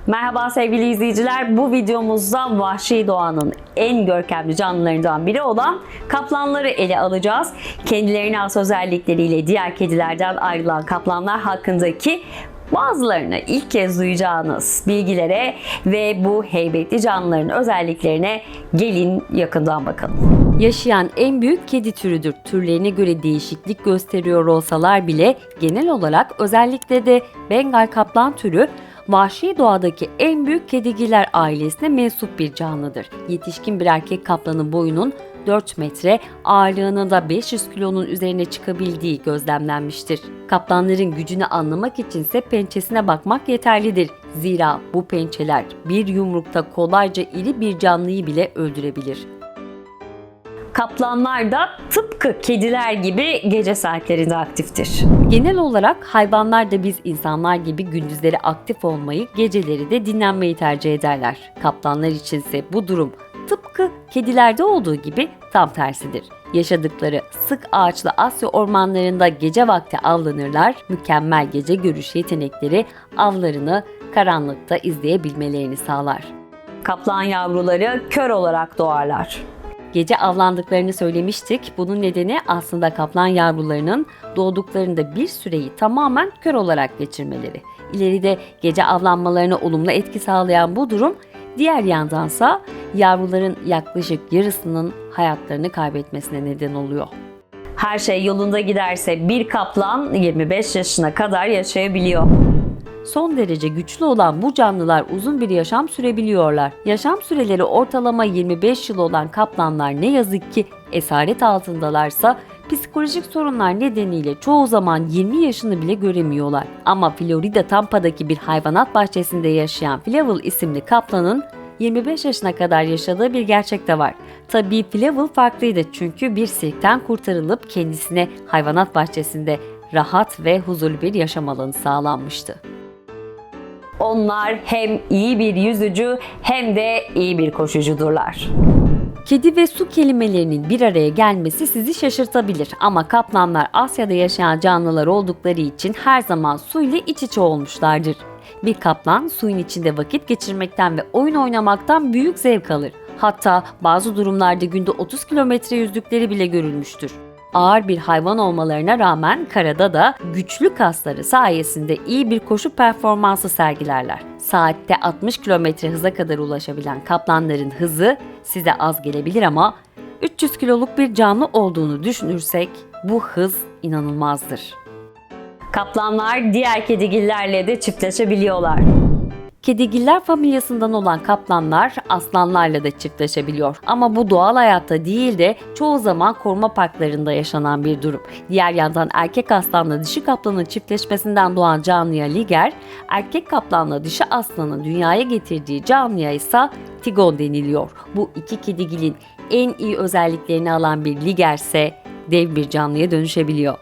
Merhaba sevgili izleyiciler. Bu videomuzda vahşi doğanın en görkemli canlılarından biri olan kaplanları ele alacağız. Kendilerine has özellikleriyle diğer kedilerden ayrılan kaplanlar hakkındaki bazılarını ilk kez duyacağınız bilgilere ve bu heybetli canlıların özelliklerine gelin yakından bakalım. Yaşayan en büyük kedi türüdür. Türlerine göre değişiklik gösteriyor olsalar bile genel olarak özellikle de Bengal kaplan türü vahşi doğadaki en büyük kedigiller ailesine mensup bir canlıdır. Yetişkin bir erkek kaplanın boyunun 4 metre, ağırlığının da 500 kilonun üzerine çıkabildiği gözlemlenmiştir. Kaplanların gücünü anlamak içinse pençesine bakmak yeterlidir. Zira bu pençeler bir yumrukta kolayca iri bir canlıyı bile öldürebilir. Kaplanlar da tıpkı kediler gibi gece saatlerinde aktiftir. Genel olarak hayvanlar da biz insanlar gibi gündüzleri aktif olmayı, geceleri de dinlenmeyi tercih ederler. Kaplanlar içinse bu durum tıpkı kedilerde olduğu gibi tam tersidir. Yaşadıkları sık ağaçlı Asya ormanlarında gece vakti avlanırlar. Mükemmel gece görüş yetenekleri avlarını karanlıkta izleyebilmelerini sağlar. Kaplan yavruları kör olarak doğarlar. Gece avlandıklarını söylemiştik. Bunun nedeni aslında kaplan yavrularının doğduklarında bir süreyi tamamen kör olarak geçirmeleri. İleride gece avlanmalarına olumlu etki sağlayan bu durum, diğer yandansa yavruların yaklaşık yarısının hayatlarını kaybetmesine neden oluyor. Her şey yolunda giderse bir kaplan 25 yaşına kadar yaşayabiliyor. Son derece güçlü olan bu canlılar uzun bir yaşam sürebiliyorlar. Yaşam süreleri ortalama 25 yıl olan kaplanlar ne yazık ki esaret altındalarsa psikolojik sorunlar nedeniyle çoğu zaman 20 yaşını bile göremiyorlar. Ama Florida Tampa'daki bir hayvanat bahçesinde yaşayan Flavel isimli kaplanın 25 yaşına kadar yaşadığı bir gerçek de var. Tabii Flavel farklıydı çünkü bir sirkten kurtarılıp kendisine hayvanat bahçesinde rahat ve huzurlu bir yaşam alanı sağlanmıştı. Onlar hem iyi bir yüzücü hem de iyi bir koşucudurlar. Kedi ve su kelimelerinin bir araya gelmesi sizi şaşırtabilir ama kaplanlar Asya'da yaşayan canlılar oldukları için her zaman su ile iç içe olmuşlardır. Bir kaplan suyun içinde vakit geçirmekten ve oyun oynamaktan büyük zevk alır. Hatta bazı durumlarda günde 30 kilometre yüzdükleri bile görülmüştür. Ağır bir hayvan olmalarına rağmen karada da güçlü kasları sayesinde iyi bir koşu performansı sergilerler. Saatte 60 km hıza kadar ulaşabilen kaplanların hızı size az gelebilir ama 300 kiloluk bir canlı olduğunu düşünürsek bu hız inanılmazdır. Kaplanlar diğer kedigillerle de çiftleşebiliyorlar. Kedigiller familyasından olan kaplanlar aslanlarla da çiftleşebiliyor. Ama bu doğal hayatta değil de çoğu zaman koruma parklarında yaşanan bir durum. Diğer yandan erkek aslanla dişi kaplanın çiftleşmesinden doğan canlıya liger, erkek kaplanla dişi aslanın dünyaya getirdiği canlıya ise tigon deniliyor. Bu iki kedigilin en iyi özelliklerini alan bir liger ise dev bir canlıya dönüşebiliyor.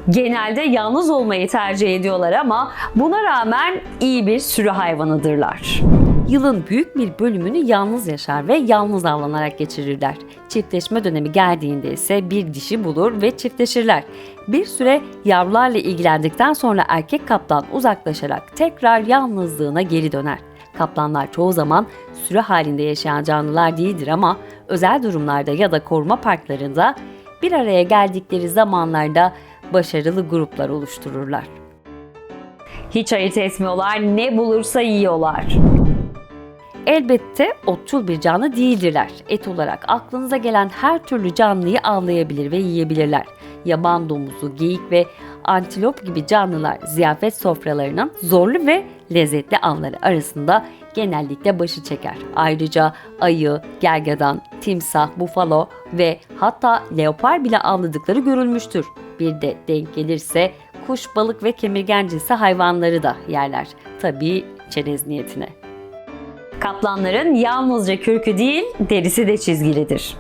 Genelde yalnız olmayı tercih ediyorlar ama buna rağmen iyi bir sürü hayvanıdırlar. Yılın büyük bir bölümünü yalnız yaşar ve yalnız avlanarak geçirirler. Çiftleşme dönemi geldiğinde ise bir dişi bulur ve çiftleşirler. Bir süre yavrularla ilgilendikten sonra erkek kaplan uzaklaşarak tekrar yalnızlığına geri döner. Kaplanlar çoğu zaman sürü halinde yaşayan canlılar değildir ama özel durumlarda ya da koruma parklarında bir araya geldikleri zamanlarda başarılı gruplar oluştururlar. Hiç ayırt etmiyorlar, ne bulursa yiyorlar. Elbette otçul bir canlı değildirler. Et olarak aklınıza gelen her türlü canlıyı avlayabilir ve yiyebilirler. Yaban domuzu, geyik ve antilop gibi canlılar ziyafet sofralarının zorlu ve lezzetli avları arasında genellikle başı çeker. Ayrıca ayı, gergedan, timsah, bufalo ve hatta leopar bile avladıkları görülmüştür. Bir de denk gelirse kuş, balık ve kemirgen cinsi hayvanları da yerler. Tabii çerez niyetine. Kaplanların yalnızca kürkü değil, derisi de çizgilidir.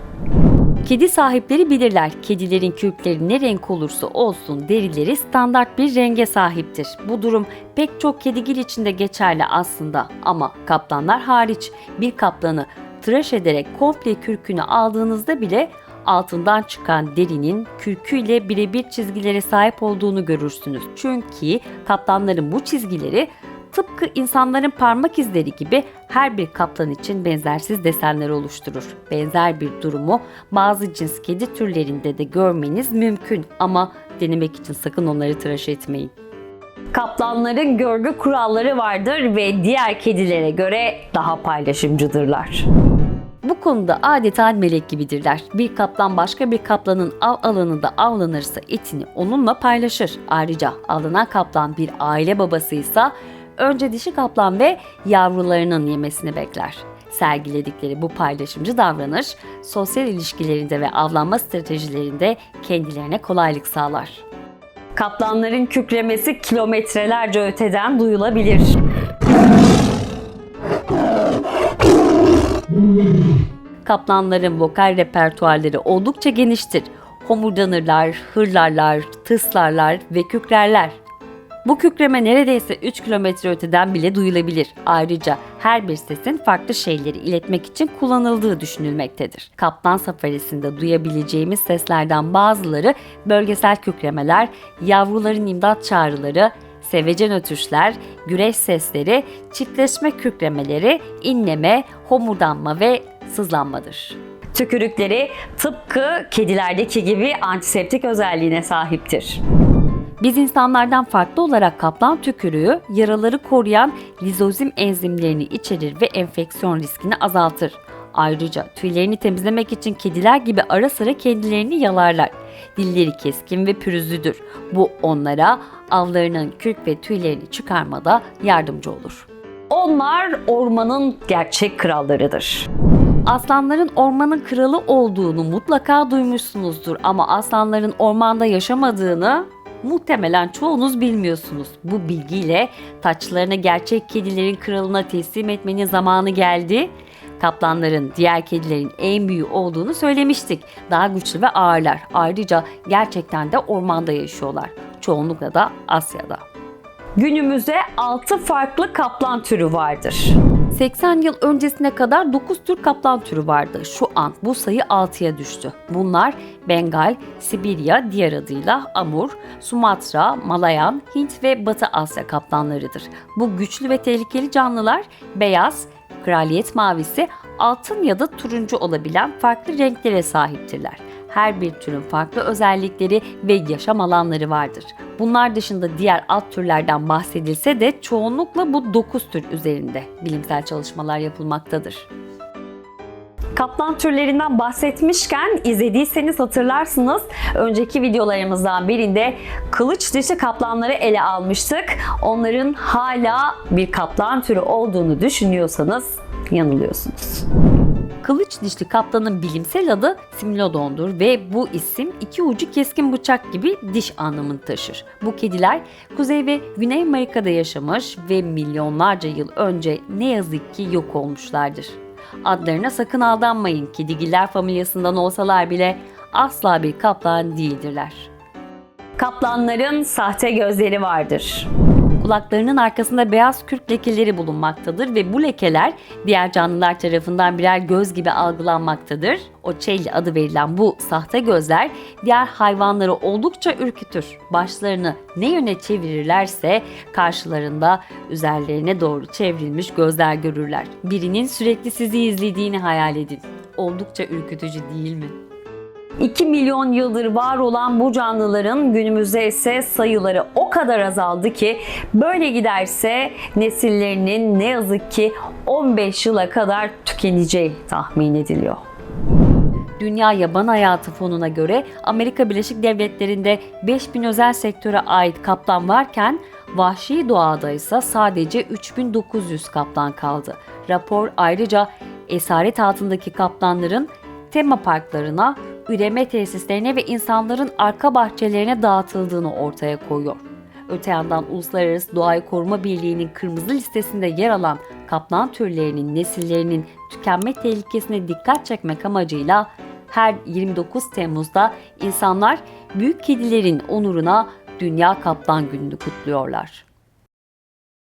Kedi sahipleri bilirler. Kedilerin kürkleri ne renk olursa olsun derileri standart bir renge sahiptir. Bu durum pek çok kedigil için de geçerli aslında ama kaplanlar hariç. Bir kaplanı tıraş ederek komple kürkünü aldığınızda bile altından çıkan derinin kürküyle birebir çizgilere sahip olduğunu görürsünüz. Çünkü kaplanların bu çizgileri tıpkı insanların parmak izleri gibi her bir kaplan için benzersiz desenler oluşturur. Benzer bir durumu bazı cins kedi türlerinde de görmeniz mümkün ama denemek için sakın onları tıraş etmeyin. Kaplanların görgü kuralları vardır ve diğer kedilere göre daha paylaşımcıdırlar. Bu konuda adeta melek gibidirler. Bir kaplan başka bir kaplanın av alanında avlanırsa etini onunla paylaşır. Ayrıca avlanan kaplan bir aile babasıysa önce dişi kaplan ve yavrularının yemesini bekler. Sergiledikleri bu paylaşımcı davranış sosyal ilişkilerinde ve avlanma stratejilerinde kendilerine kolaylık sağlar. Kaplanların kükremesi kilometrelerce öteden duyulabilir. Kaplanların vokal repertuarları oldukça geniştir. Homurdanırlar, hırlarlar, tıslarlar ve kükrerler. Bu kükreme neredeyse 3 kilometre öteden bile duyulabilir. Ayrıca her bir sesin farklı şeyleri iletmek için kullanıldığı düşünülmektedir. Kaplan safarisinde duyabileceğimiz seslerden bazıları bölgesel kükremeler, yavruların imdat çağrıları, sevecen ötüşler, güreş sesleri, çiftleşme kükremeleri, inleme, homurdanma ve sızlanmadır. Tükürükleri tıpkı kedilerdeki gibi antiseptik özelliğine sahiptir. Biz insanlardan farklı olarak kaplan tükürüğü yaraları koruyan lizozim enzimlerini içerir ve enfeksiyon riskini azaltır. Ayrıca tüylerini temizlemek için kediler gibi ara sıra kendilerini yalarlar. Dilleri keskin ve pürüzlüdür. Bu onlara avlarının kürk ve tüylerini çıkarmada yardımcı olur. Onlar ormanın gerçek krallarıdır. Aslanların ormanın kralı olduğunu mutlaka duymuşsunuzdur ama aslanların ormanda yaşamadığını muhtemelen çoğunuz bilmiyorsunuz. Bu bilgiyle taçlarını gerçek kedilerin kralına teslim etmenin zamanı geldi. Kaplanların diğer kedilerin en büyüğü olduğunu söylemiştik. Daha güçlü ve ağırlar. Ayrıca gerçekten de ormanda yaşıyorlar. Çoğunlukla da Asya'da. Günümüzde 6 farklı kaplan türü vardır. 80 yıl öncesine kadar 9 tür kaplan türü vardı. Şu an bu sayı 6'ya düştü. Bunlar Bengal, Sibirya, diğer adıyla Amur, Sumatra, Malayan, Hint ve Batı Asya kaplanlarıdır. Bu güçlü ve tehlikeli canlılar beyaz, kraliyet mavisi, altın ya da turuncu olabilen farklı renklere sahiptirler. Her bir türün farklı özellikleri ve yaşam alanları vardır. Bunlar dışında diğer alt türlerden bahsedilse de çoğunlukla bu 9 tür üzerinde bilimsel çalışmalar yapılmaktadır. Kaplan türlerinden bahsetmişken izlediyseniz hatırlarsınız. Önceki videolarımızdan birinde kılıç dişi kaplanları ele almıştık. Onların hala bir kaplan türü olduğunu düşünüyorsanız yanılıyorsunuz. Kılıç dişli kaplanın bilimsel adı Similodon'dur ve bu isim iki ucu keskin bıçak gibi diş anlamını taşır. Bu kediler Kuzey ve Güney Amerika'da yaşamış ve milyonlarca yıl önce ne yazık ki yok olmuşlardır. Adlarına sakın aldanmayın. Kedigiller familyasından olsalar bile asla bir kaplan değildirler. Kaplanların sahte gözleri vardır. Kulaklarının arkasında beyaz kürk lekeleri bulunmaktadır ve bu lekeler diğer canlılar tarafından birer göz gibi algılanmaktadır. Ocelli adı verilen bu sahte gözler diğer hayvanları oldukça ürkütür. Başlarını ne yöne çevirirlerse karşılarında üzerlerine doğru çevrilmiş gözler görürler. Birinin sürekli sizi izlediğini hayal edin. Oldukça ürkütücü değil mi? 2 milyon yıldır var olan bu canlıların günümüzde ise sayıları o kadar azaldı ki böyle giderse nesillerinin ne yazık ki 15 yıla kadar tükeneceği tahmin ediliyor. Dünya Yaban Hayatı Fonu'na göre Amerika Birleşik Devletleri'nde 5000 özel sektöre ait kaplan varken vahşi doğada ise sadece 3900 kaplan kaldı. Rapor ayrıca esaret altındaki kaplanların tema parklarına, üreme tesislerine ve insanların arka bahçelerine dağıtıldığını ortaya koyuyor. Öte yandan Uluslararası Doğayı Koruma Birliği'nin kırmızı listesinde yer alan kaplan türlerinin nesillerinin tükenme tehlikesine dikkat çekmek amacıyla her 29 Temmuz'da insanlar büyük kedilerin onuruna Dünya Kaplan Günü'nü kutluyorlar.